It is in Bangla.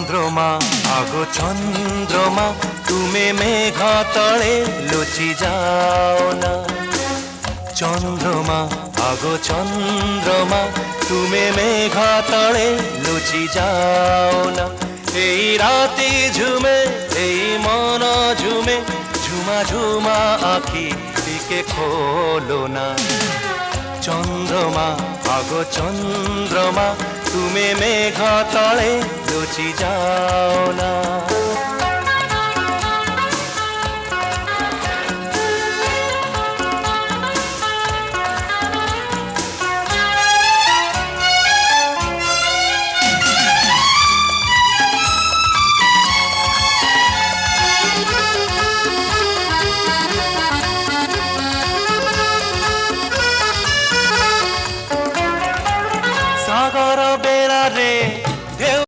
চন্দ্রমা আগো চন্দ্রমা তুমি মেঘ তলে লুচি যাও না। চন্দ্রমা আগো চন্দ্রমা তুমি মেঘ তলে লুচি যাও না। এই রাতে ঝুমে এই মন ঝুমে ঝুমা ঝুমা আখি দিকে খোলো না। চন্দ্রমা আগো চন্দ্রমা তুমি মেঘ তলে লুচি যাও না।